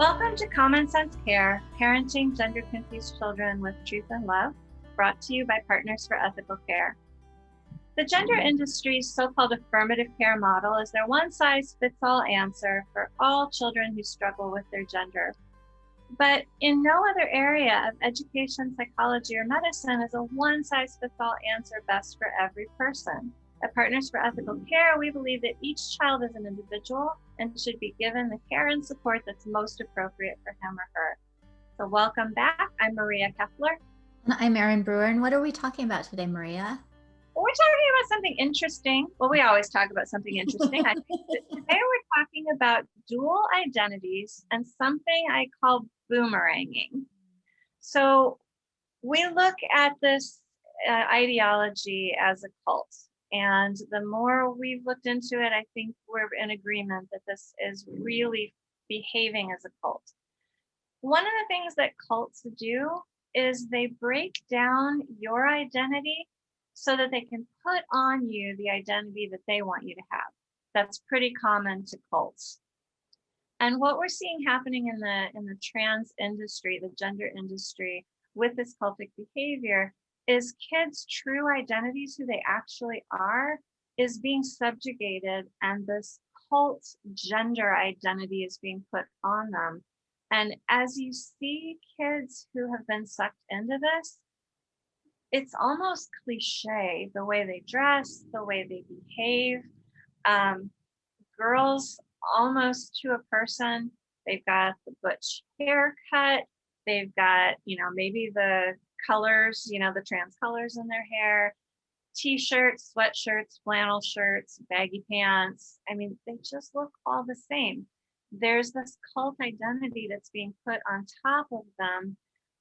Welcome to Common Sense Care, Parenting Gender-Confused Children with Truth and Love, brought to you by Partners for Ethical Care. The gender industry's so-called affirmative care model is their one-size-fits-all answer for all children who struggle with their gender. But in no other area of education, psychology, or medicine is a one-size-fits-all answer best for every person. At Partners for Ethical Care, we believe that each child is an individual and should be given the care and support that's most appropriate for him or her. So welcome back. I'm Maria Keffler. And I'm Erin Brewer. And what are we talking about today, Maria? Well, we're talking about something interesting. Well, we always talk about something interesting. I think that today we're talking about dual identities and something I call boomeranging. So we look at this ideology as a cult. And the more we've looked into it, I think we're in agreement that this is really behaving as a cult. One of the things that cults do is they break down your identity so that they can put on you the identity that they want you to have. That's pretty common to cults. And what we're seeing happening in the trans industry, the gender industry, with this cultic behavior is kids' true identities, who they actually are, is being subjugated, and this cult gender identity is being put on them. And as you see kids who have been sucked into this, it's almost cliche, the way they dress, the way they behave. Girls, almost to a person, they've got the butch haircut, they've got, maybe the colors, the trans colors in their hair, t-shirts, sweatshirts, flannel shirts, baggy pants. I mean, they just look all the same. There's this cult identity that's being put on top of them,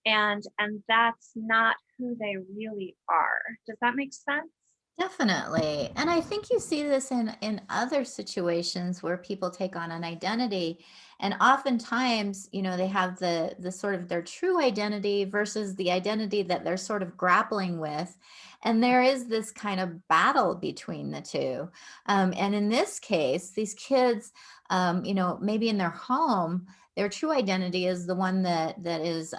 and that's not who they really are. Does that make sense? Definitely. And I think you see this in other situations where people take on an identity, and oftentimes, they have the sort of their true identity versus the identity that they're sort of grappling with. And there is this kind of battle between the two. And in this case, these kids, maybe in their home, their true identity is the one that is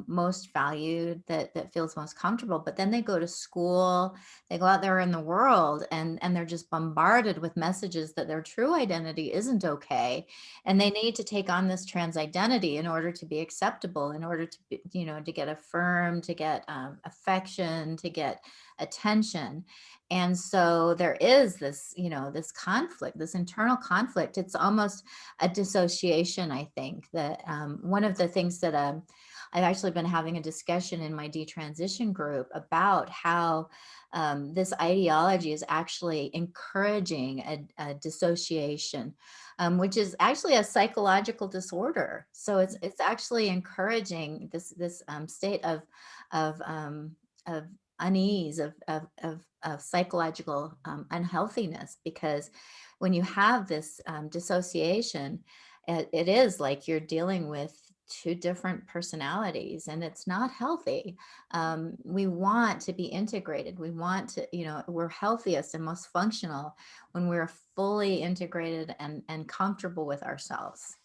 most valued, that feels most comfortable. But then they go to school, they go out there in the world, and they're just bombarded with messages that their true identity isn't okay, and they need to take on this trans identity in order to be acceptable, in order to be, to get affirmed, to get affection, to get attention. And so there is this, this conflict, this internal conflict. It's almost a dissociation. I think that one of the things that I've actually been having a discussion in my detransition group about how this ideology is actually encouraging a dissociation, which is actually a psychological disorder. So it's actually encouraging this state of unease, of psychological unhealthiness, because when you have this dissociation, it is like you're dealing with two different personalities, and it's not healthy. We want to be integrated. We want to, we're healthiest and most functional when we're fully integrated and comfortable with ourselves.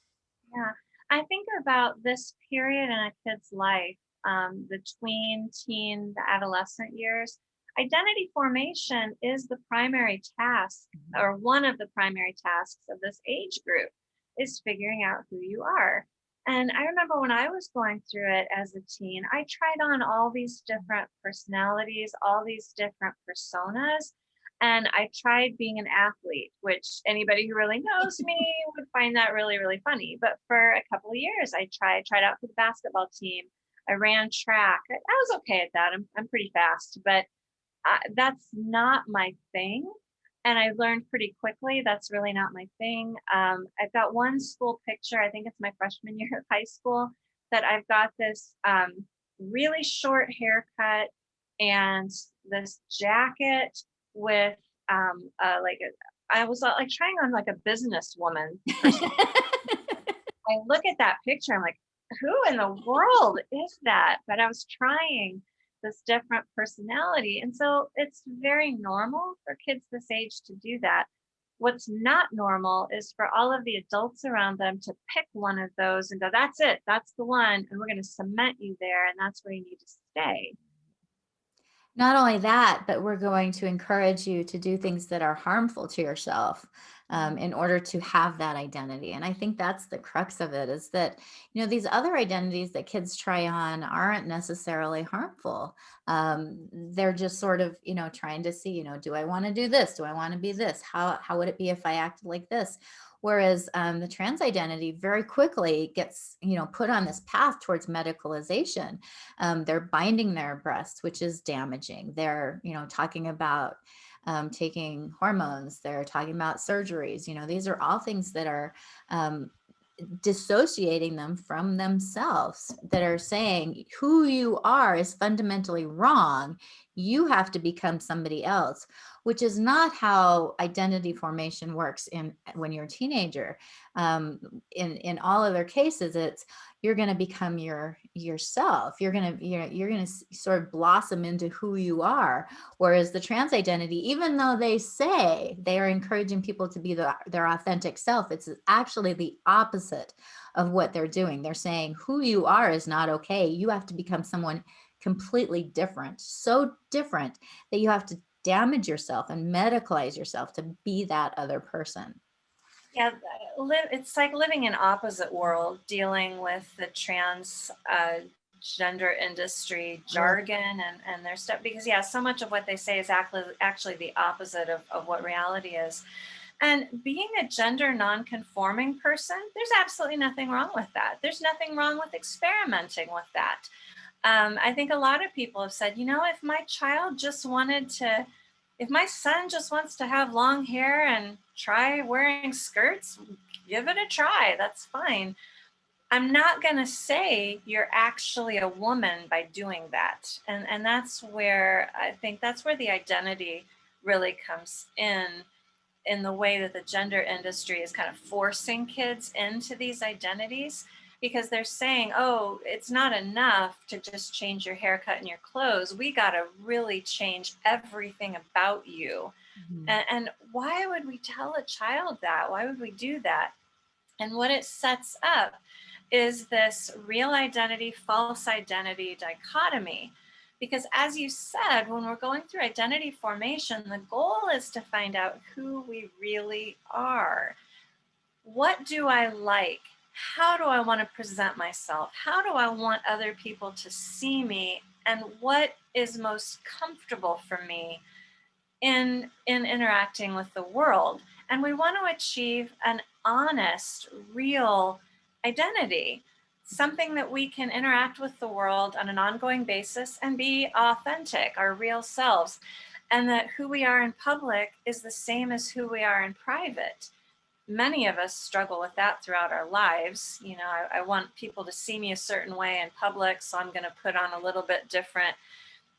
Yeah, I think about this period in a kid's life, the tween, teen, the adolescent years. Identity formation is the primary task, or one of the primary tasks of this age group, is figuring out who you are. And I remember when I was going through it as a teen, I tried on all these different personalities, all these different personas. And I tried being an athlete, which anybody who really knows me would find that really, really funny. But for a couple of years, I tried out for the basketball team. I ran track. I was okay at that. I'm pretty fast, but that's not my thing. And I learned pretty quickly that's really not my thing. I've got one school picture, I think it's my freshman year of high school, that I've got this really short haircut and this jacket with I was like trying on like a businesswoman. I look at that picture, I'm like, who in the world is that? But I was trying this different personality. And so it's very normal for kids this age to do that. What's not normal is for all of the adults around them to pick one of those and go, that's it, that's the one, and we're going to cement you there, and that's where you need to stay. Not only that, but we're going to encourage you to do things that are harmful to yourself in order to have that identity. And I think that's the crux of it, is that, these other identities that kids try on aren't necessarily harmful. They're just sort of, trying to see, do I want to do this? Do I want to be this? How would it be if I acted like this? Whereas the trans identity very quickly gets, put on this path towards medicalization. They're binding their breasts, which is damaging. They're, talking about taking hormones. They're talking about surgeries. These are all things that are dissociating them from themselves, that are saying who you are is fundamentally wrong. You have to become somebody else, which is not how identity formation works when you're a teenager. In all other cases, it's you're going to become yourself. You're going to sort of blossom into who you are. Whereas the trans identity, even though they say they are encouraging people to be their authentic self, it's actually the opposite of what they're doing. They're saying who you are is not okay. You have to become someone completely different, so different that you have to damage yourself and medicalize yourself to be that other person. Yeah, it's like living in opposite world, dealing with the trans gender industry jargon and their stuff, because yeah, so much of what they say is actually the opposite of what reality is. And being a gender non-conforming person, there's absolutely nothing wrong with that. There's nothing wrong with experimenting with that. I think a lot of people have said, if my child just wanted to, if my son just wants to have long hair and try wearing skirts, give it a try. That's fine. I'm not going to say you're actually a woman by doing that. And that's where I think that's where the identity really comes in the way that the gender industry is kind of forcing kids into these identities, because they're saying, oh, it's not enough to just change your haircut and your clothes. We got to really change everything about you. Mhm. And why would we tell a child that? Why would we do that? And what it sets up is this real identity, false identity dichotomy. Because as you said, when we're going through identity formation, the goal is to find out who we really are. What do I like? How do I want to present myself? How do I want other people to see me? And what is most comfortable for me in interacting with the world? And we want to achieve an honest, real identity, something that we can interact with the world on an ongoing basis and be authentic, our real selves, and that who we are in public is the same as who we are in private. Many of us struggle with that throughout our lives. I want people to see me a certain way in public, so I'm going to put on a little bit different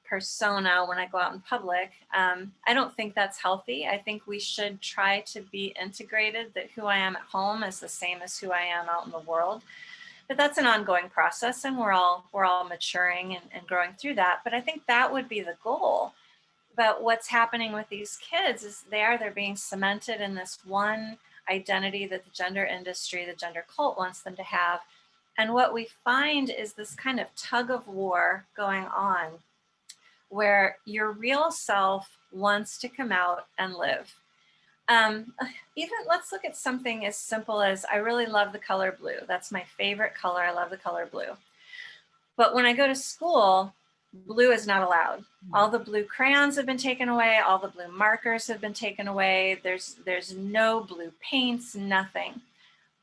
persona when I go out in public. I don't think that's healthy. I think we should try to be integrated, that who I am at home is the same as who I am out in the world. But that's an ongoing process, and we're all maturing and growing through that. But I think that would be the goal. But what's happening with these kids is they're being cemented in this one identity that the gender industry, the gender cult wants them to have. And what we find is this kind of tug of war going on, where your real self wants to come out and live. Even let's look at something as simple as, I really love the color blue. That's my favorite color. I love the color blue. But when I go to school, blue is not allowed. All the blue crayons have been taken away. All the blue markers have been taken away. There's no blue paints, nothing.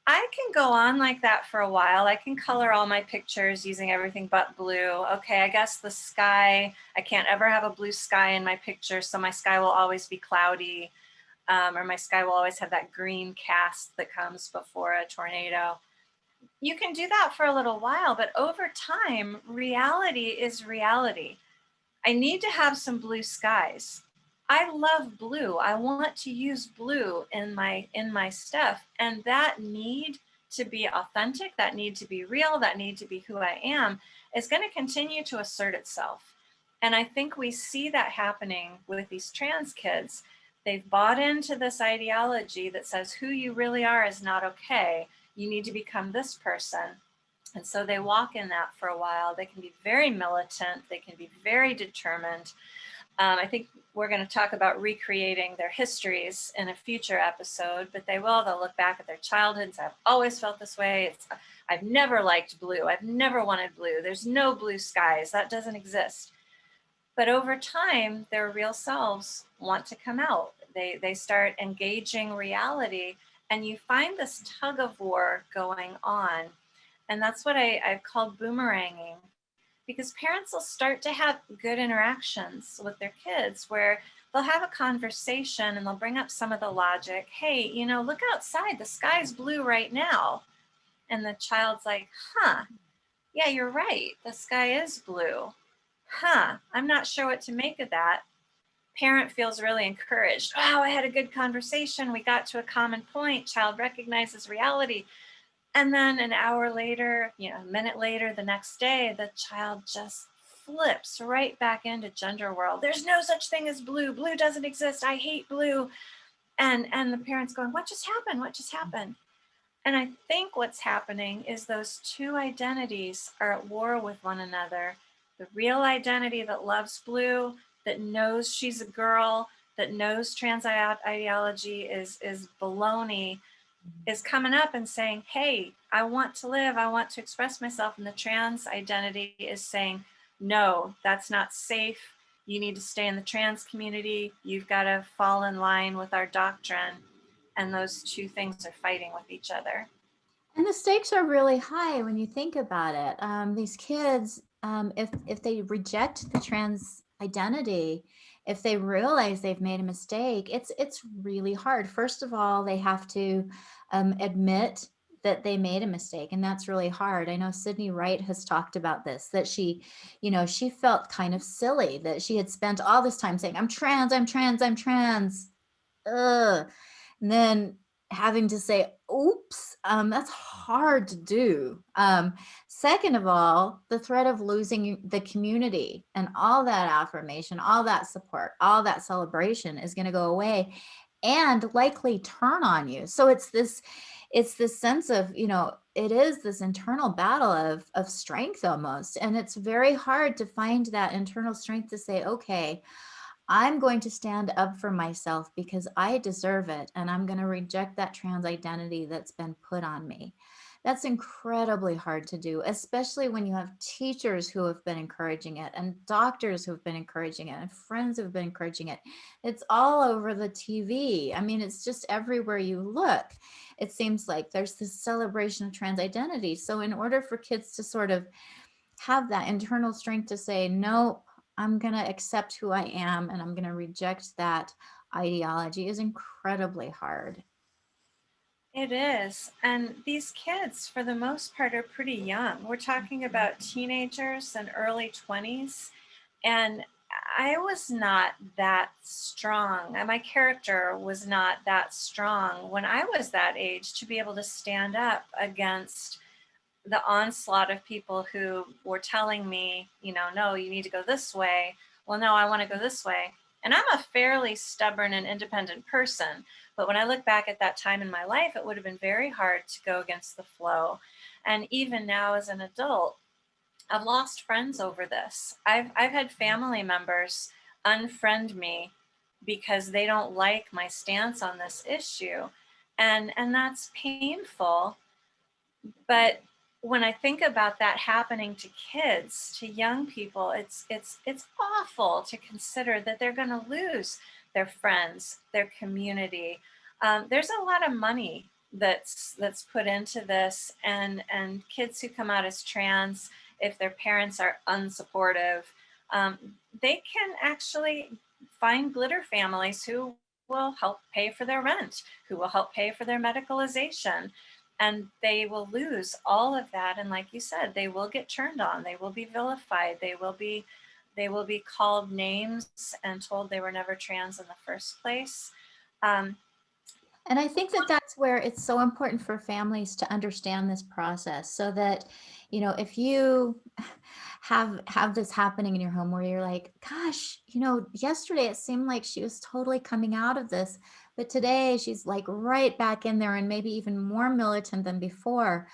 I can go on like that for a while. I can color all my pictures using everything but blue. Okay, I guess the sky, I can't ever have a blue sky in my picture, so my sky will always be cloudy, or my sky will always have that green cast that comes before a tornado. You can do that for a little while, but over time, reality is reality. I need to have some blue skies. I love blue. I want to use blue in my stuff. And that need to be authentic, that need to be real, that need to be who I am is going to continue to assert itself. And I think we see that happening with these trans kids. They've bought into this ideology that says who you really are is not okay. You need to become this person. And so they walk in that for a while. They can be very militant. They can be very determined. I think we're going to talk about recreating their histories in a future episode, but they will. They'll look back at their childhoods. I've always felt this way. I've never liked blue. I've never wanted blue. There's no blue skies. That doesn't exist. But over time, their real selves want to come out. They start engaging reality, and you find this tug of war going on. And that's what I've called boomeranging, because parents will start to have good interactions with their kids where they'll have a conversation and they'll bring up some of the logic. Hey, look outside, the sky's blue right now. And the child's like, huh, yeah, you're right, the sky is blue. Huh, I'm not sure what to make of that. Parent feels really encouraged. Wow, I had a good conversation. We got to a common point. Child recognizes reality. And then an hour later, a minute later, the next day, the child just flips right back into gender world. There's no such thing as blue. Blue doesn't exist. I hate blue. And the parents going, what just happened? What just happened? And I think what's happening is those two identities are at war with one another. The real identity that loves blue, that knows she's a girl, that knows trans ideology is baloney, is coming up and saying, hey, I want to live, I want to express myself. And the trans identity is saying, no, that's not safe. You need to stay in the trans community. You've got to fall in line with our doctrine. And those two things are fighting with each other. And the stakes are really high when you think about it. These kids, if they reject the trans identity, if they realize they've made a mistake, it's really hard. First of all, they have to admit that they made a mistake, and that's really hard. I know Sydney Wright has talked about this, that she felt kind of silly that she had spent all this time saying, I'm trans, I'm trans, I'm trans. Ugh. And then having to say, oops, that's hard to do. Second of all, the threat of losing the community and all that affirmation, all that support, all that celebration is going to go away and likely turn on you. So it's this sense of, it is this internal battle of strength almost. And it's very hard to find that internal strength to say, okay, I'm going to stand up for myself because I deserve it. And I'm going to reject that trans identity that's been put on me. That's incredibly hard to do, especially when you have teachers who have been encouraging it and doctors who have been encouraging it and friends who have been encouraging it. It's all over the TV. I mean, it's just everywhere you look. It seems like there's this celebration of trans identity. So in order for kids to sort of have that internal strength to say, no, I'm going to accept who I am and I'm going to reject that ideology is incredibly hard. It is. And these kids, for the most part, are pretty young. We're talking about teenagers and early 20s. And I was not that strong. And my character was not that strong when I was that age to be able to stand up against the onslaught of people who were telling me, no, you need to go this way. Well, no, I want to go this way. And I'm a fairly stubborn and independent person. But when I look back at that time in my life, it would have been very hard to go against the flow. And even now as an adult, I've lost friends over this. I've had family members unfriend me because they don't like my stance on this issue. And that's painful. But when I think about that happening to kids, to young people, it's awful to consider that they're going to lose their friends, their community. There's a lot of money that's put into this, and kids who come out as trans, if their parents are unsupportive, they can actually find glitter families who will help pay for their rent, who will help pay for their medicalization. And they will lose all of that. And like you said, they will get turned on. They will be vilified. They will be called names and told they were never trans in the first place. And I think that that's where it's so important for families to understand this process, so that, if you have this happening in your home where you're like, gosh, yesterday it seemed like she was totally coming out of this, but today she's like right back in there and maybe even more militant than before,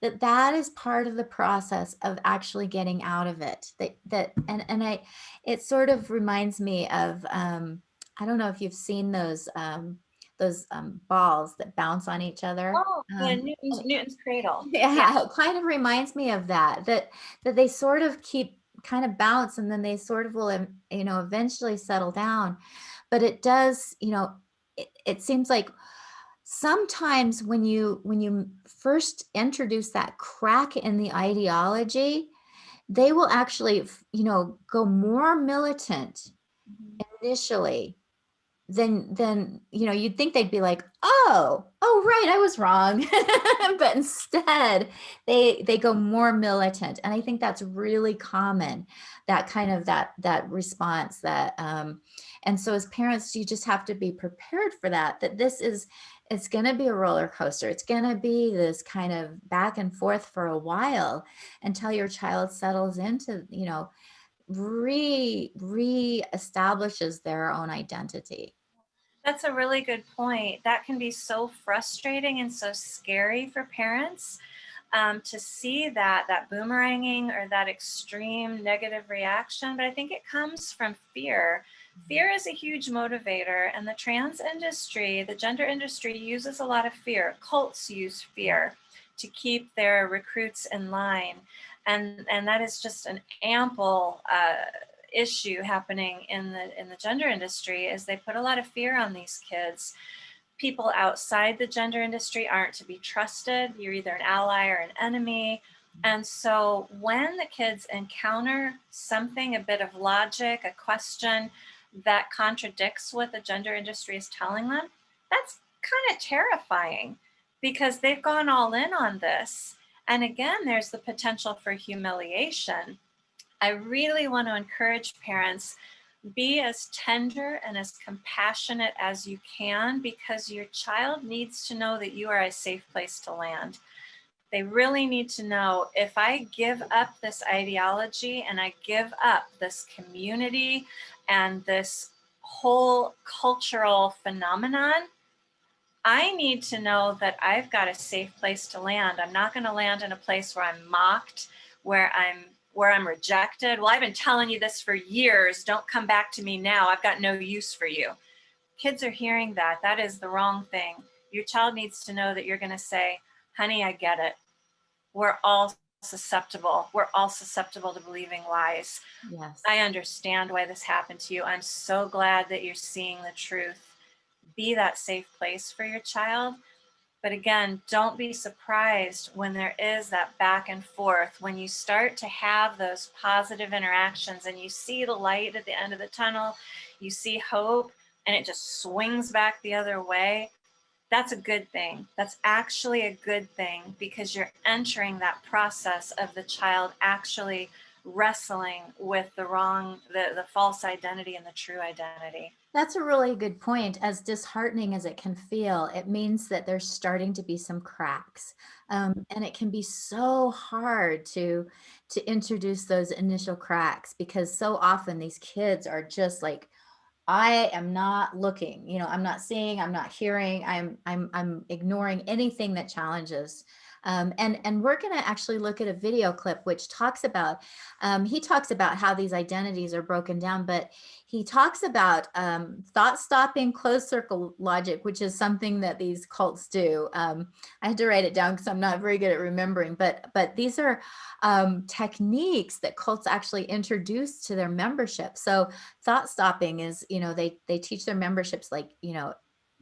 that is part of the process of actually getting out of it. It sort of reminds me of, I don't know if you've seen those balls that bounce on each other. Oh, the Newton's cradle. Yeah. Yeah, it kind of reminds me of that they sort of keep kind of bounce, and then they sort of will, eventually settle down. But it does, it seems like sometimes when you first introduce that crack in the ideology, they will actually, go more militant Mhm. initially, then you'd think they'd be like, oh right, I was wrong. But instead they go more militant, and I think that's really common, that kind of that response, and so as parents, you just have to be prepared for that it's going to be a roller coaster. It's going to be this kind of back and forth for a while, until your child settles into, re-establishes their own identity. That's a really good point. That can be so frustrating and so scary for parents, to see that boomeranging or that extreme negative reaction. But I think it comes from fear. Fear is a huge motivator, and the trans industry, the gender industry, uses a lot of fear. Cults use fear to keep their recruits in line, and that is just an ample issue happening in the gender industry. Is they put a lot of fear on these kids. People outside the gender industry aren't to be trusted. You're either an ally or an enemy. And so when the kids encounter something, a bit of logic, a question that contradicts what the gender industry is telling them, that's kind of terrifying, because they've gone all in on this. And again, there's the potential for humiliation. I really want to encourage parents, be as tender and as compassionate as you can, because your child needs to know that you are a safe place to land. They really need to know, if I give up this ideology and I give up this community and this whole cultural phenomenon, I need to know that I've got a safe place to land. I'm not going to land in a place where I'm mocked, where I'm rejected. Well, I've been telling you this for years. Don't come back to me now. I've got no use for you. Kids are hearing that. That is the wrong thing. Your child needs to know that you're going to say, honey, I get it. We're all susceptible. We're all susceptible to believing lies. Yes. I understand why this happened to you. I'm so glad that you're seeing the truth. Be that safe place for your child. But again, don't be surprised when there is that back and forth, when you start to have those positive interactions and you see the light at the end of the tunnel, you see hope, and it just swings back the other way. That's a good thing. That's actually a good thing, because you're entering that process of the child actually wrestling with the false identity and the true identity. That's a really good point. As disheartening as it can feel, it means that there's starting to be some cracks, and it can be so hard to introduce those initial cracks, because so often these kids are just like, I am not looking, I'm not seeing, I'm not hearing, I'm ignoring anything that challenges. And we're going to actually look at a video clip which talks about, he talks about how these identities are broken down, but he talks about thought stopping, closed circle logic, which is something that these cults do. I had to write it down because I'm not very good at remembering, but these are techniques that cults actually introduce to their membership. So thought stopping is, they teach their memberships, like,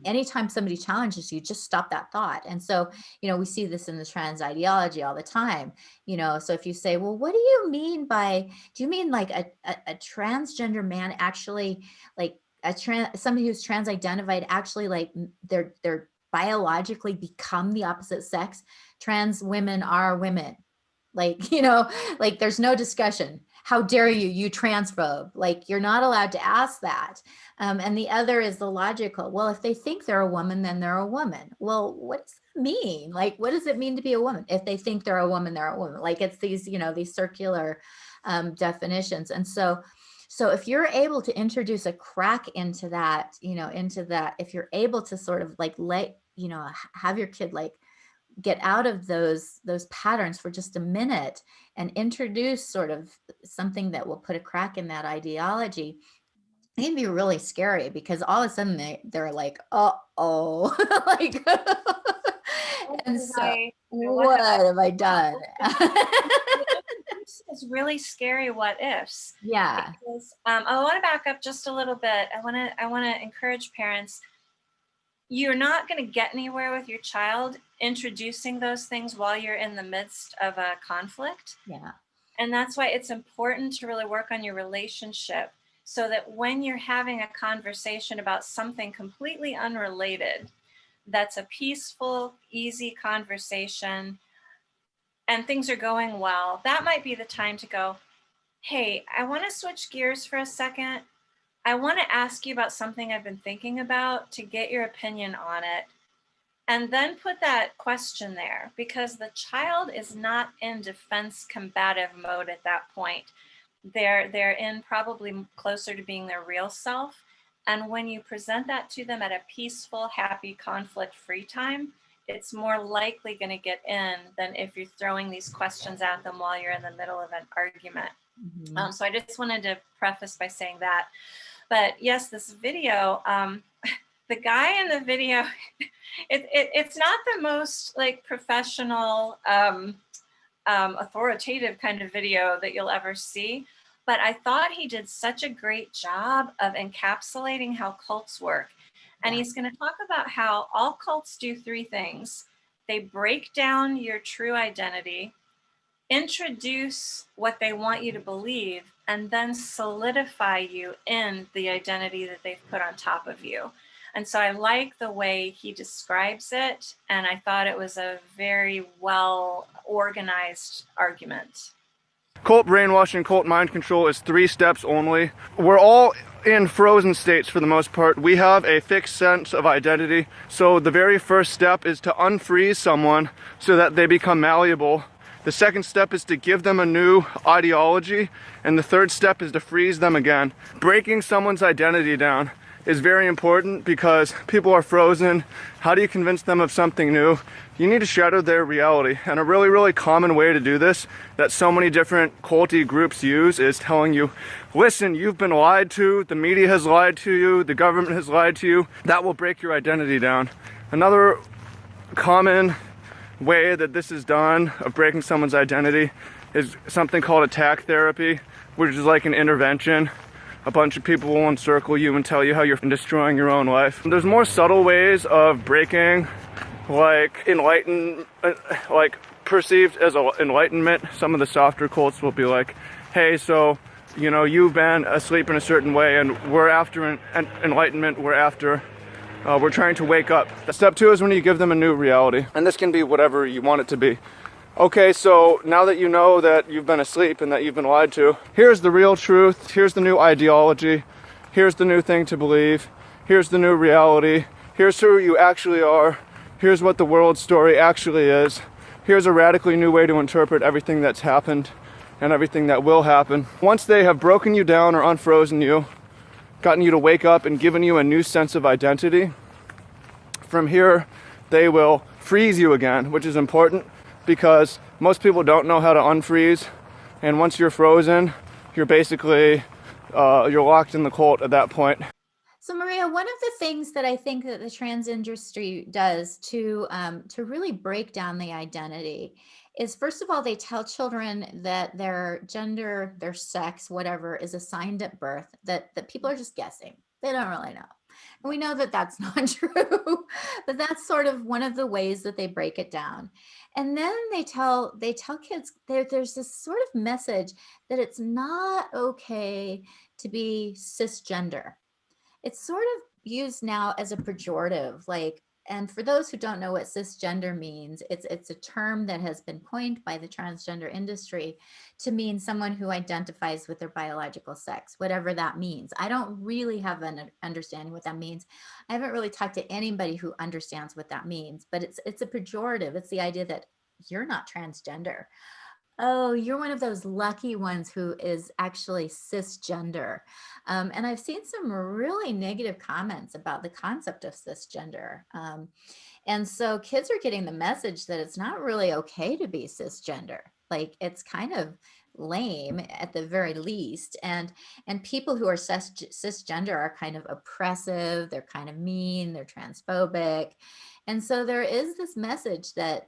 anytime somebody challenges you, just stop that thought. And so, we see this in the trans ideology all the time. So if you say, well, what do you mean do you mean like a transgender man actually, like somebody who's trans identified actually, like they're biologically become the opposite sex? Trans women are women. Like, like there's no discussion. how dare you, you transphobe, like you're not allowed to ask that. And the other is the logical, well, if they think they're a woman, then they're a woman. Well, what does that mean? Like, what does it mean to be a woman? If they think they're a woman, they're a woman. Like, it's these, you know, these circular definitions. And so if you're able to introduce a crack into that, you know, into that, if you're able to sort of like let, you know, have your kid like get out of those patterns for just a minute and introduce sort of something that will put a crack in that ideology, it can be really scary, because all of a sudden they're like, oh, like, and so what have I done? It's really scary what ifs. Yeah. Because, I want to back up just a little bit. I want to encourage parents. You're not going to get anywhere with your child introducing those things while you're in the midst of a conflict. Yeah. And that's why it's important to really work on your relationship, so that when you're having a conversation about something completely unrelated, that's a peaceful, easy conversation, and things are going well, that might be the time to go, hey, I want to switch gears for a second. I want to ask you about something I've been thinking about, to get your opinion on it. And then put that question there, because the child is not in defense combative mode at that point. They're in probably closer to being their real self. And when you present that to them at a peaceful, happy, conflict-free time, it's more likely going to get in than if you're throwing these questions at them while you're in the middle of an argument. Mm-hmm. So I just wanted to preface by saying that. But yes, this video, the guy in the video, it's not the most like professional, authoritative kind of video that you'll ever see. But I thought he did such a great job of encapsulating how cults work. And he's going to talk about how all cults do three things. They break down your true identity, introduce what they want you to believe, and then solidify you in the identity that they've put on top of you. And so I like the way he describes it, and I thought it was a very well organized argument. Cult brainwashing, cult mind control is 3 steps only. We're all in frozen states for the most part. We have a fixed sense of identity. So the very first step is to unfreeze someone so that they become malleable. The second step is to give them a new ideology. And the third step is to freeze them again. Breaking someone's identity down is very important, because people are frozen. How do you convince them of something new? You need to shadow their reality. And a really, really common way to do this that so many different culty groups use is telling you, listen, you've been lied to, the media has lied to you, the government has lied to you. That will break your identity down. Another common way that this is done of breaking someone's identity is something called attack therapy, which is like an intervention. A bunch of people will encircle you and tell you how you're destroying your own life. There's more subtle ways of breaking, like like perceived as enlightenment. Some of the softer cults will be like, hey, so, you know, you've been asleep in a certain way, and we're after enlightenment, we're trying to wake up. Step 2 is when you give them a new reality, and this can be whatever you want it to be. Okay, so now that you know that you've been asleep and that you've been lied to, here's the real truth, here's the new ideology, here's the new thing to believe, here's the new reality, here's who you actually are, here's what the world story actually is, here's a radically new way to interpret everything that's happened and everything that will happen. Once they have broken you down or unfrozen you, gotten you to wake up and given you a new sense of identity, from here they will freeze you again, which is important, because most people don't know how to unfreeze, and once you're frozen, you're basically you're locked in the cult at that point. So Maria, one of the things that I think that the trans industry does to really break down the identity is, first of all, they tell children that their gender, their sex, whatever, is assigned at birth, that people are just guessing. They don't really know. And we know that that's not true, but that's sort of one of the ways that they break it down. And then they tell kids there's this sort of message that it's not okay to be cisgender. It's sort of used now as a pejorative, like, and for those who don't know what cisgender means, it's a term that has been coined by the transgender industry to mean someone who identifies with their biological sex, whatever that means. I don't really have an understanding what that means. I haven't really talked to anybody who understands what that means, but it's a pejorative. It's the idea that you're not transgender. Oh, you're one of those lucky ones who is actually cisgender. And I've seen some really negative comments about the concept of cisgender. And so kids are getting the message that it's not really okay to be cisgender. Like it's kind of lame at the very least. And people who are cisgender are kind of oppressive, they're kind of mean, they're transphobic. And so there is this message that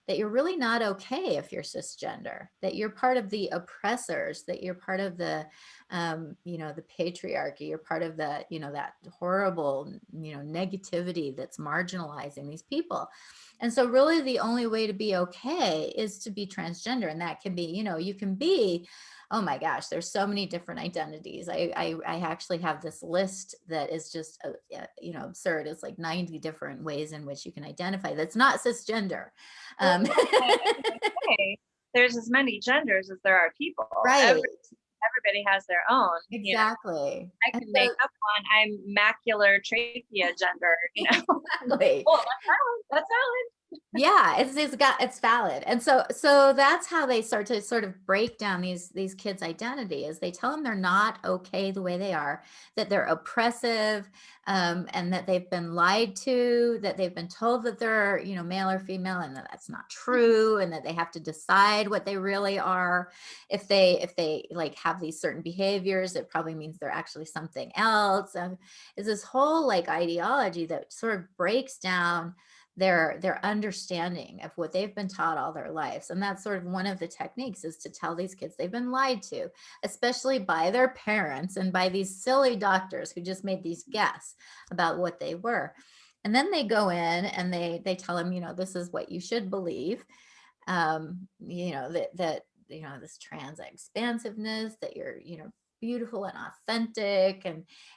you're really not okay if you're cisgender, that you're part of the oppressors, that you're part of the, the patriarchy, you're part of the, that horrible, negativity that's marginalizing these people. And so really the only way to be okay is to be transgender. And that can be, you can be, oh my gosh, there's so many different identities. I actually have this list that is just, absurd. It's like 90 different ways in which you can identify that's not cisgender. Okay, there's as many genders as there are people. Right. Everybody has their own. Exactly. I can make up one. I'm macular trachea gender. Exactly. Well, that's valid. Yeah, it's valid. And so that's how they start to sort of break down these kids' identity, is they tell them they're not okay the way they are, that they're oppressive, and that they've been lied to, that they've been told that they're, male or female, and that's not true, and that they have to decide what they really are. If they like have these certain behaviors, it probably means they're actually something else. Is this whole like ideology that sort of breaks down their understanding of what they've been taught all their lives. And that's sort of one of the techniques, is to tell these kids they've been lied to, especially by their parents and by these silly doctors who just made these guess about what they were. And then they go in and they tell them, this is what you should believe, that this trans expansiveness, that you're, beautiful and authentic.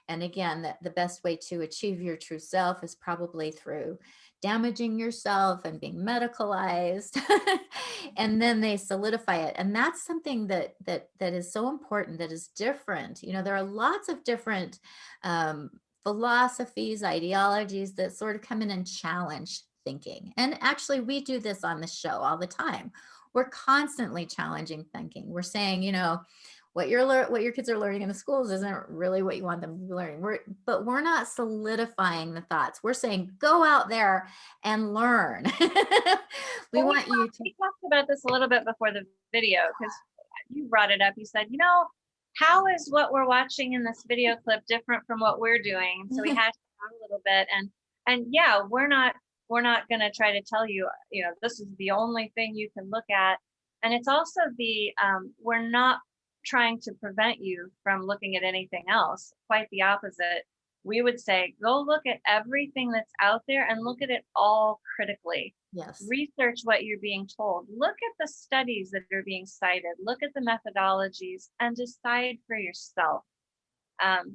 And again, that the best way to achieve your true self is probably through damaging yourself and being medicalized. And then they solidify it. And that's something that is so important, that is different. There are lots of different philosophies, ideologies that sort of come in and challenge thinking. And actually, we do this on the show all the time. We're constantly challenging thinking. We're saying, what your kids are learning in the schools isn't really what you want them to be learning. But we're not solidifying the thoughts. We're saying, go out there and learn. We talked about this a little bit before the video, because you brought it up. You said, how is what we're watching in this video clip different from what we're doing? So we had to talk a little bit, and yeah, we're not going to try to tell you, this is the only thing you can look at. And it's also we're not trying to prevent you from looking at anything else. Quite the opposite. We would say, go look at everything that's out there and look at it all critically. Yes. Research what you're being told. Look at the studies that are being cited. Look at the methodologies and decide for yourself.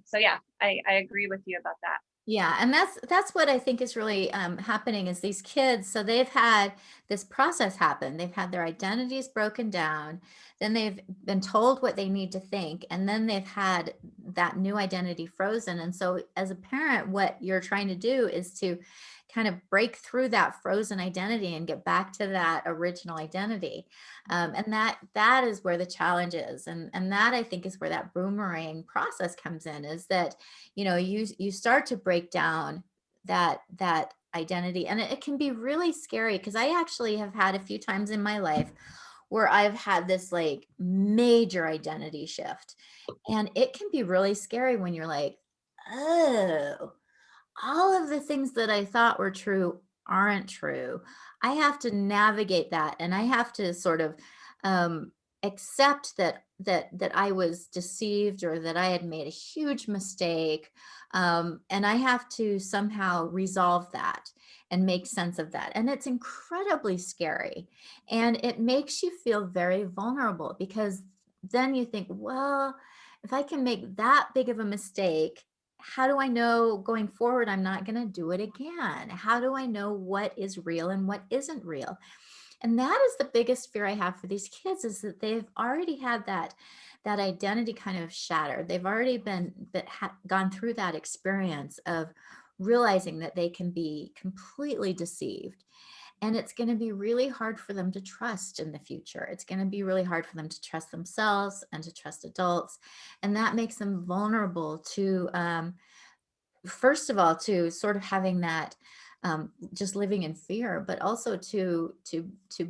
So yeah, I agree with you about that. Yeah, and that's what I think is really happening, is these kids, so they've had this process happen. They've had their identities broken down, then they've been told what they need to think, and then they've had that new identity frozen. And so as a parent, what you're trying to do is to kind of break through that frozen identity and get back to that original identity. And that is where the challenge is. And that, I think, is where that boomerang process comes in, is that, you start to break down that identity. And it can be really scary, because I actually have had a few times in my life where I've had this like major identity shift. And it can be really scary when you're like, oh, all of the things that I thought were true aren't true. I have to navigate that, and I have to sort of accept that I was deceived, or that I had made a huge mistake, and I have to somehow resolve that and make sense of that. And it's incredibly scary, and it makes you feel very vulnerable, because then you think, well, if I can make that big of a mistake, how do I know going forward I'm not going to do it again? How do I know what is real and what isn't real? And that is the biggest fear I have for these kids, is that they've already had that identity kind of shattered. They've already gone through that experience of realizing that they can be completely deceived. And it's going to be really hard for them to trust in the future. It's going to be really hard for them to trust themselves and to trust adults. And that makes them vulnerable to, first of all, to sort of having that, just living in fear, but also to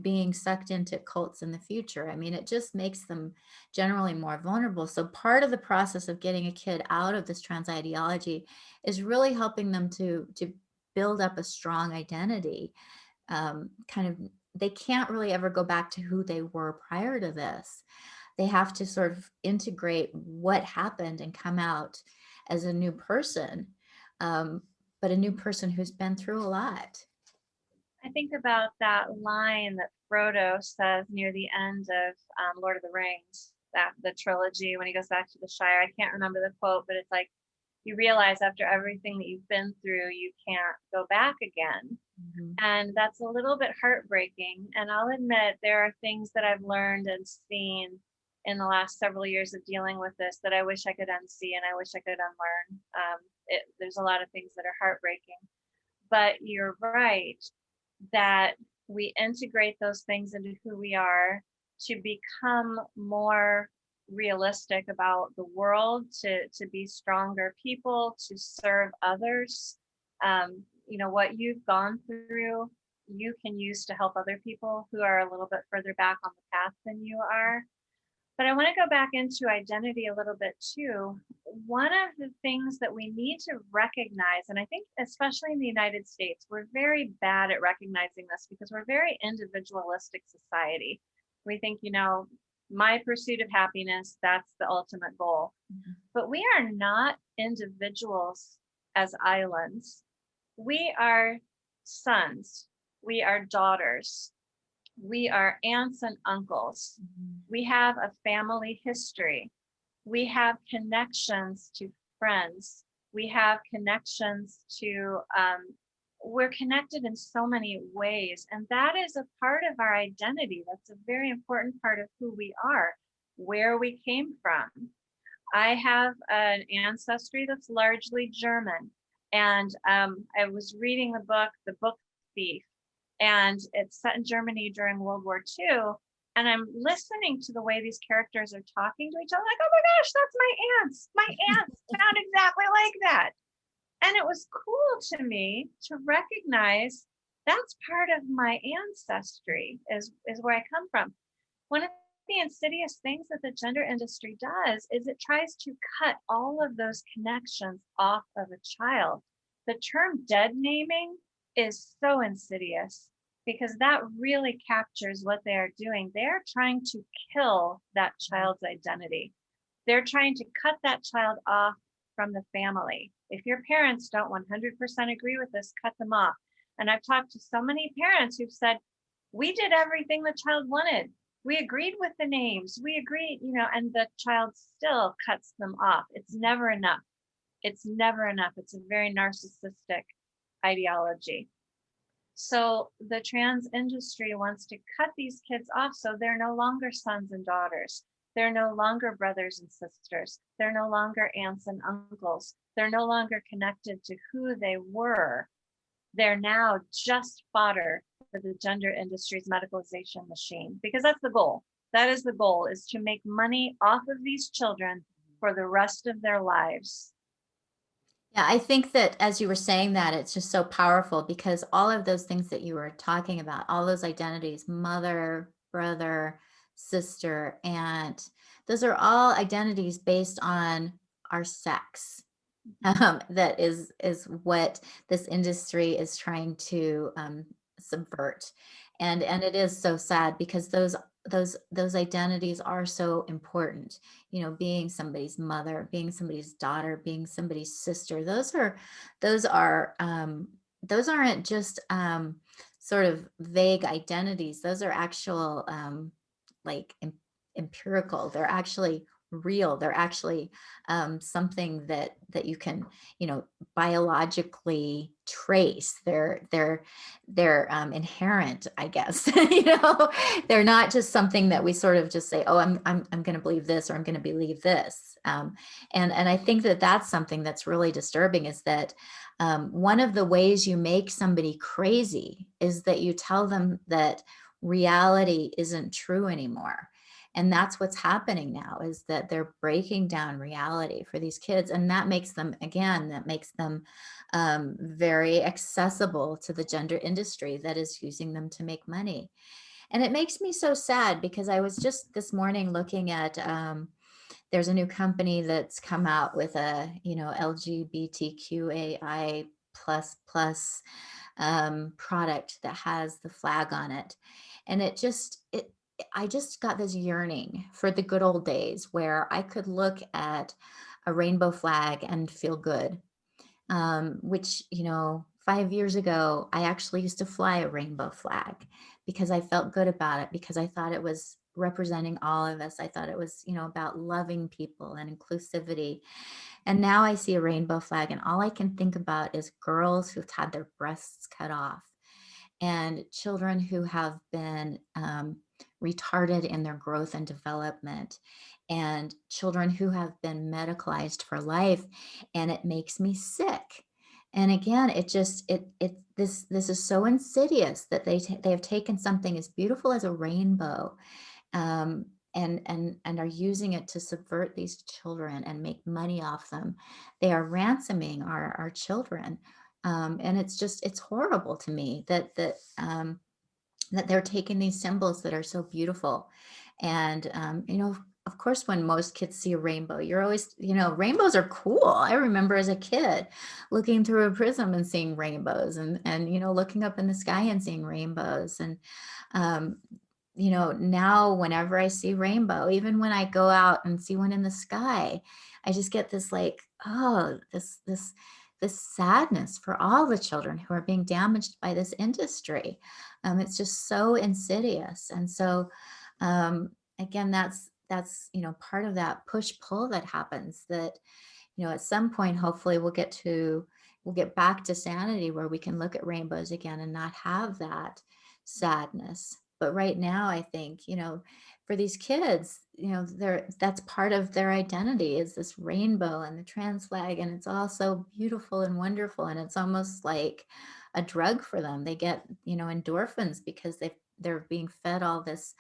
being sucked into cults in the future. I mean, it just makes them generally more vulnerable. So part of the process of getting a kid out of this trans ideology is really helping them to build up a strong identity. Kind of, they can't really ever go back to who they were prior to this. They have to sort of integrate what happened and come out as a new person, but a new person who's been through a lot. I think about that line that Frodo says near the end of Lord of the Rings, that the trilogy, when he goes back to the Shire. I can't remember the quote, but it's like, you realize after everything that you've been through, you can't go back again. Mhm. And that's a little bit heartbreaking. And I'll admit there are things that I've learned and seen in the last several years of dealing with this that I wish I could unsee and I wish I could unlearn. There's a lot of things that are heartbreaking. But you're right that we integrate those things into who we are to become more realistic about the world, to be stronger people, to serve others. What you've gone through, you can use to help other people who are a little bit further back on the path than you are. But I want to go back into identity a little bit too. One of the things that we need to recognize, and I think especially in the United States, we're very bad at recognizing this because we're a very individualistic society. We think, my pursuit of happiness, that's the ultimate goal. Mhm. But we are not individuals as islands. We are sons, we are daughters, we are aunts and uncles. Mhm. We have a family history. We have connections to friends. We have connections to, we're connected in so many ways. And that is a part of our identity. That's a very important part of who we are, where we came from. I have an ancestry that's largely German. And I was reading the book Thief, and it's set in Germany during World War II. And I'm listening to the way these characters are talking to each other, like, oh my gosh, that's my aunts. My aunts sound exactly like that. And it was cool to me to recognize that's part of my ancestry, is where I come from. One of the insidious things that the gender industry does is it tries to cut all of those connections off of a child. The term dead naming is so insidious because that really captures what they are doing. They're trying to kill that child's identity. They're trying to cut that child off from the family. If your parents don't 100% agree with this, cut them off. And I've talked to so many parents who've said, we did everything the child wanted. We agreed with the names. We agreed, and the child still cuts them off. It's never enough. It's never enough. It's a very narcissistic ideology. So the trans industry wants to cut these kids off so they're no longer sons and daughters. They're no longer brothers and sisters. They're no longer aunts and uncles. They're no longer connected to who they were. They're now just fodder for the gender industry's medicalization machine, because that's the goal. That is the goal, is to make money off of these children for the rest of their lives. Yeah, I think that as you were saying that, it's just so powerful because all of those things that you were talking about, all those identities, mother, brother, sister, aunt, those are all identities based on our sex. That is what this industry is trying to subvert, and it is so sad because those identities are so important. Being somebody's mother, being somebody's daughter, being somebody's sister. Those aren't just sort of vague identities. Those are actual like empirical. They're actually real. They're actually something that you can, biologically trace. They're inherent, I guess. They're not just something that we sort of just say, oh, I'm going to believe this, or I'm going to believe this. And I think that that's something that's really disturbing, is that one of the ways you make somebody crazy is that you tell them that reality isn't true anymore. And that's what's happening now, is that they're breaking down reality for these kids. And that makes them, very accessible to the gender industry that is using them to make money. And it makes me so sad, because I was just this morning looking at, there's a new company that's come out with a, LGBTQAI plus product that has the flag on it. And I just got this yearning for the good old days where I could look at a rainbow flag and feel good. Which, 5 years ago, I actually used to fly a rainbow flag because I felt good about it, because I thought it was representing all of us. I thought it was, about loving people and inclusivity. And now I see a rainbow flag, and all I can think about is girls who've had their breasts cut off, and children who have been retarded in their growth and development, and children who have been medicalized for life. And it makes me sick. And again, this is so insidious that they have taken something as beautiful as a rainbow, and are using it to subvert these children and make money off them. They are ransoming our children. And it's horrible to me that they're taking these symbols that are so beautiful. And, of course, when most kids see a rainbow, you're always, rainbows are cool. I remember as a kid looking through a prism and seeing rainbows, and looking up in the sky and seeing rainbows. And, now whenever I see rainbow, even when I go out and see one in the sky, I just get this like, oh, this sadness for all the children who are being damaged by this industry. It's just so insidious. And so, again, that's part of that push-pull that happens, that, at some point, hopefully we'll get back to sanity, where we can look at rainbows again and not have that sadness. But right now, I think, for these kids, that's part of their identity, is this rainbow and the trans flag. And it's all so beautiful and wonderful. And it's almost like a drug for them. They get, endorphins, because they're being fed all this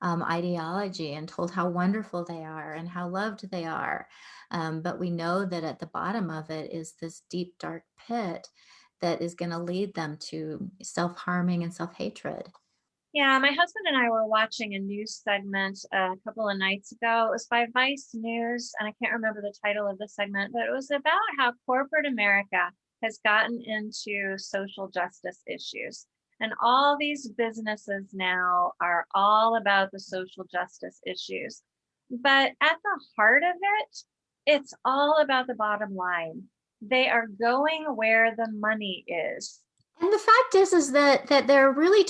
ideology and told how wonderful they are and how loved they are. But we know that at the bottom of it is this deep, dark pit that is going to lead them to self-harming and self-hatred. Yeah, my husband and I were watching a news segment a couple of nights ago. It was by Vice News, and I can't remember the title of the segment, but it was about how corporate America has gotten into social justice issues. And all these businesses now are all about the social justice issues. But at the heart of it, it's all about the bottom line. They are going where the money is. And the fact is that they're really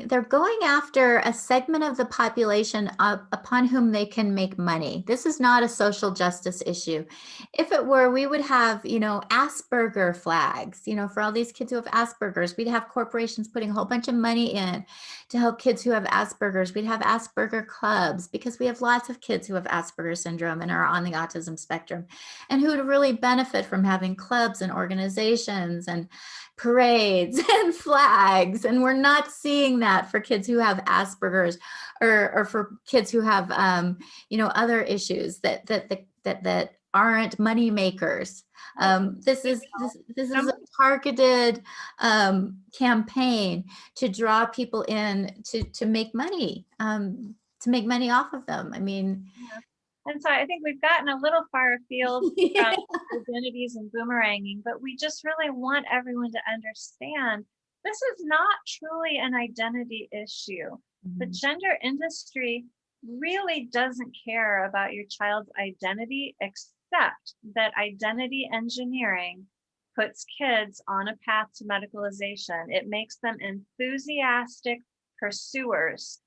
they're going after a segment of the population upon whom they can make money. This is not a social justice issue. If it were, we would have, Asperger flags, for all these kids who have Asperger's. We'd have corporations putting a whole bunch of money in to help kids who have Asperger's. We'd have Asperger clubs, because we have lots of kids who have Asperger syndrome and are on the autism spectrum, and who would really benefit from having clubs and organizations and parades and flags. And we're not seeing that for kids who have Asperger's, or for kids who have other issues that aren't money makers. This is a targeted campaign to draw people in to make money, off of them. I mean, yeah. And so I think we've gotten a little far afield yeah. from identities and boomeranging, but we just really want everyone to understand this is not truly an identity issue. The gender industry really doesn't care about your child's identity, except that identity engineering puts kids on a path to medicalization. It makes them enthusiastic pursuers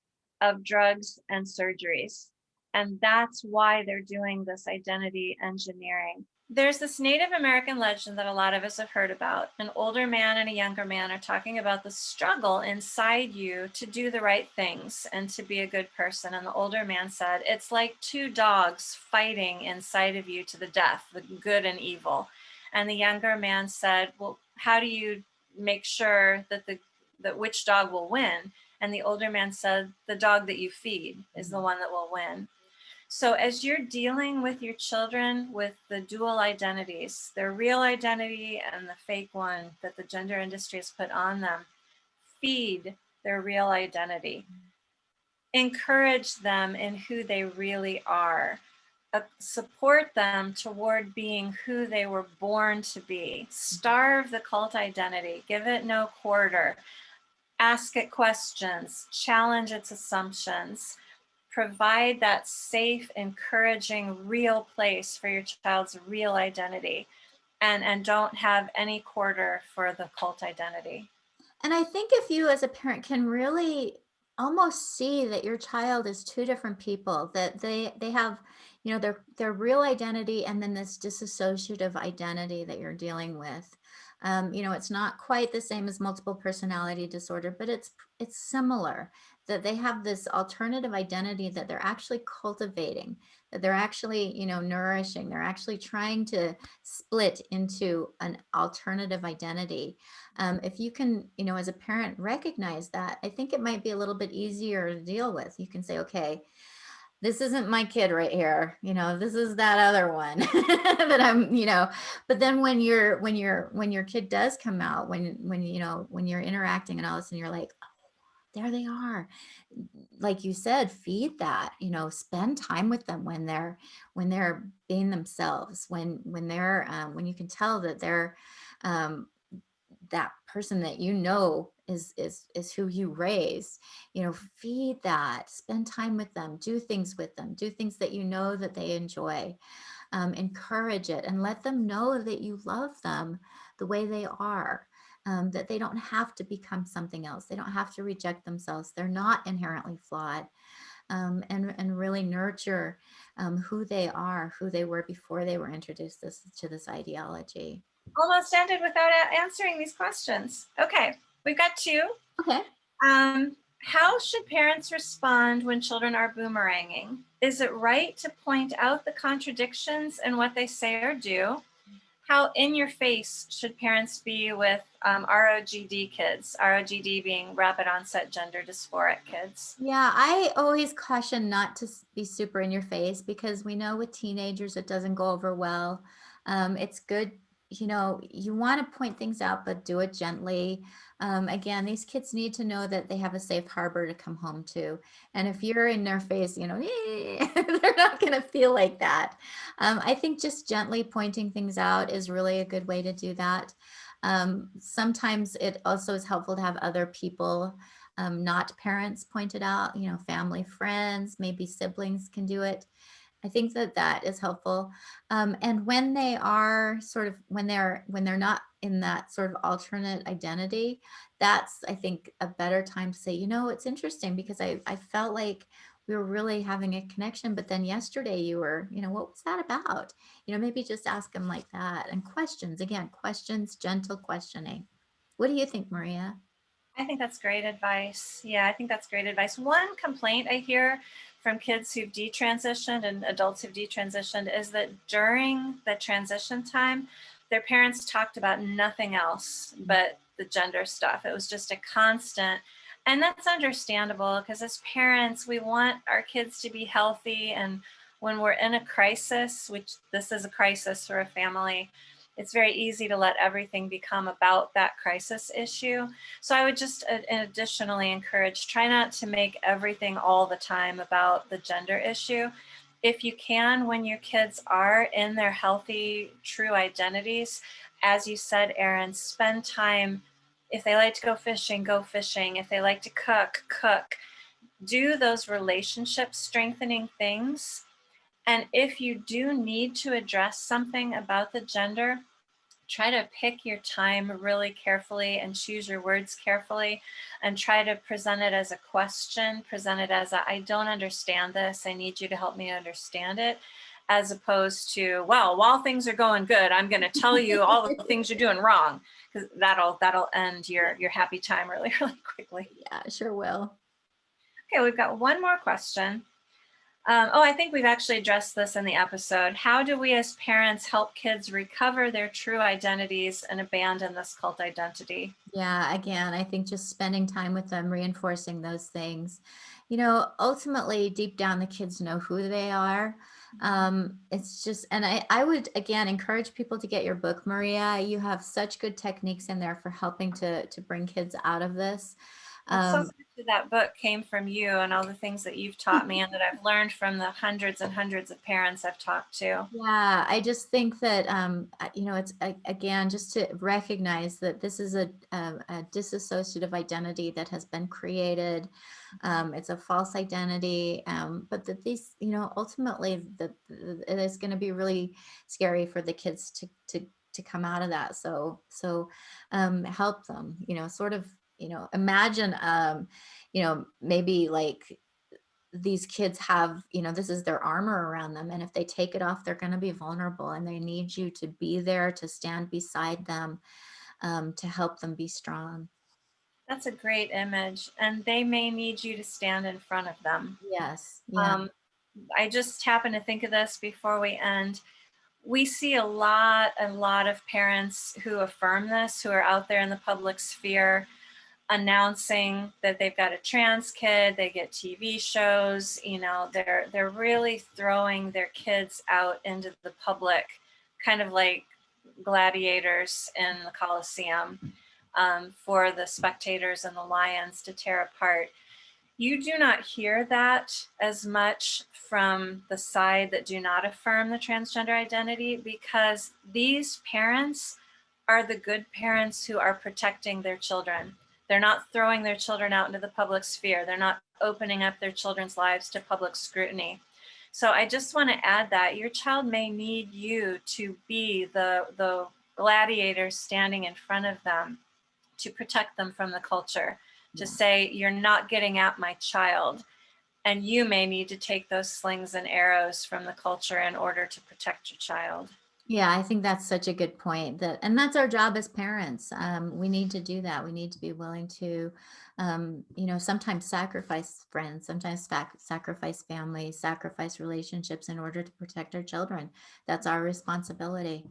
of drugs and surgeries. And that's why they're doing this identity engineering. There's this Native American legend that a lot of us have heard about. An older man and a younger man are talking about the struggle inside you to do the right things and to be a good person. And the older man said, it's like two dogs fighting inside of you to the death, the good and evil. And the younger man said, well, how do you make sure that that which dog will win? And the older man said, the dog that you feed is the one that will win. So as you're dealing with your children with the dual identities, their real identity and the fake one that the gender industry has put on them, feed their real identity. Encourage them in who they really are. Support them toward being who they were born to be. Starve the cult identity. Give it no quarter. Ask it questions. Challenge its assumptions. Provide that safe, encouraging, real place for your child's real identity, and don't have any quarter for the cult identity. And I think if you as a parent can really almost see that your child is two different people, that they have, you know, their real identity and then this dissociative identity that you're dealing with. You know, it's not quite the same as multiple personality disorder, but it's similar, that they have this alternative identity that they're actually cultivating, that they're actually, you know, nourishing. They're actually trying to split into an alternative identity. If you can, you know, as a parent recognize that, I think it might be a little bit easier to deal with. You can say, okay, this isn't my kid right here, you know, this is that other one that I'm, you know. But then when your kid does come out, when you know, when you're interacting and all of a sudden you're like, oh, there they are, like you said, feed that, you know, spend time with them when they're being themselves, when they're when you can tell that they're um, that person that you know is who you raised. You know, feed that, spend time with them, do things with them, do things that you know that they enjoy. Encourage it and let them know that you love them the way they are, that they don't have to become something else, they don't have to reject themselves, they're not inherently flawed. And really nurture who they are, who they were before they were introduced to this ideology. Almost ended without answering these questions. Okay, we've got two. Okay. How should parents respond when children are boomeranging? Is it right to point out the contradictions in what they say or do? How in your face should parents be with ROGD kids? ROGD being rapid onset gender dysphoric kids. Yeah, I always caution not to be super in your face, because we know with teenagers it doesn't go over well. It's good, you know, you want to point things out, but do it gently. Again, these kids need to know that they have a safe harbor to come home to. And if you're in their face, you know, they're not going to feel like that. I think just gently pointing things out is really a good way to do that. Sometimes it also is helpful to have other people, not parents, point it out, you know, family, friends, maybe siblings can do it. I think that that is helpful. And when they are sort of, when they're not in that sort of alternate identity, that's, I think, a better time to say, you know, it's interesting because I felt like we were really having a connection, but then yesterday you were, you know, what was that about? You know, maybe just ask them like that. And questions, again, questions, gentle questioning. What do you think, Maria? I think that's great advice. Yeah, I think that's great advice. One complaint I hear from kids who've detransitioned and adults who've detransitioned is that during the transition time, their parents talked about nothing else but the gender stuff. It was just a constant. And that's understandable because as parents, we want our kids to be healthy. And when we're in a crisis, which this is a crisis for a family, it's very easy to let everything become about that crisis issue. So I would just additionally encourage, try not to make everything all the time about the gender issue. If you can, when your kids are in their healthy, true identities, as you said, Erin, spend time. If they like to go fishing, go fishing. If they like to cook, cook. Do those relationship strengthening things. And if you do need to address something about the gender, try to pick your time really carefully and choose your words carefully, and try to present it as a question, present it as I don't understand this, I need you to help me understand it, as opposed to, well, while things are going good, I'm going to tell you all the things you're doing wrong, because that'll end your happy time really, really quickly. Yeah, sure will. Okay, we've got one more question. I think we've actually addressed this in the episode. How do we as parents help kids recover their true identities and abandon this cult identity? Yeah, again, I think just spending time with them, reinforcing those things. Ultimately, deep down, the kids know who they are. It's just, and I would, again, encourage people to get your book, Maria. You have such good techniques in there for helping to bring kids out of this. So much of that book came from you and all the things that you've taught me and that I've learned from the hundreds and hundreds of parents I've talked to. Yeah, I just think that, it's again, just to recognize that this is a dissociative identity that has been created. It's a false identity, but that these, ultimately it is going to be really scary for the kids to come out of that. So help them, sort of, imagine, maybe like these kids have, this is their armor around them. And if they take it off, they're going to be vulnerable, and they need you to be there, to stand beside them, to help them be strong. That's a great image. And they may need you to stand in front of them. Yes. Yeah. I just happened to think of this before we end. We see a lot of parents who affirm this, who are out there in the public sphere announcing that they've got a trans kid, they get TV shows, they're really throwing their kids out into the public, kind of like gladiators in the Colosseum, for the spectators and the lions to tear apart. You do not hear that as much from the side that do not affirm the transgender identity, because these parents are the good parents who are protecting their children. They're not throwing their children out into the public sphere. They're not opening up their children's lives to public scrutiny. So I just want to add that your child may need you to be the gladiator standing in front of them to protect them from the culture, to say, you're not getting at my child. And you may need to take those slings and arrows from the culture in order to protect your child. Yeah, I think that's such a good point, and that's our job as parents. We need to do that. We need to be willing to, sometimes sacrifice friends, sometimes sacrifice families, sacrifice relationships in order to protect our children. That's our responsibility.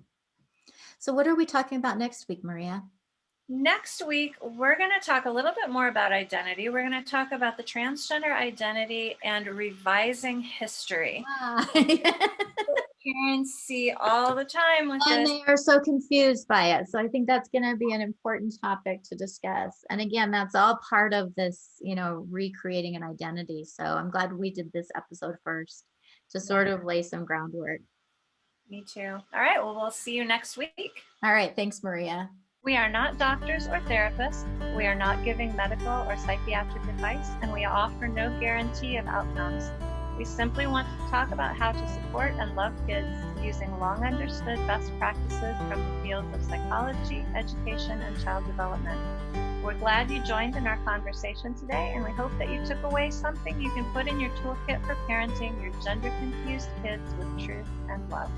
So what are we talking about next week, Maria? Next week, we're going to talk a little bit more about identity. We're going to talk about the transgender identity and revising history. Parents see all the time with and this. they are so confused by it. So I think that's going to be an important topic to discuss. And again, that's all part of this, recreating an identity. So I'm glad we did this episode first to sort of lay some groundwork. Me too. All right. Well, we'll see you next week. All right. Thanks, Maria. We are not doctors or therapists. We are not giving medical or psychiatric advice, and we offer no guarantee of outcomes. We simply want to talk about how to support and love kids using long understood best practices from the fields of psychology, education, and child development. We're glad you joined in our conversation today, and we hope that you took away something you can put in your toolkit for parenting your gender-confused kids with truth and love.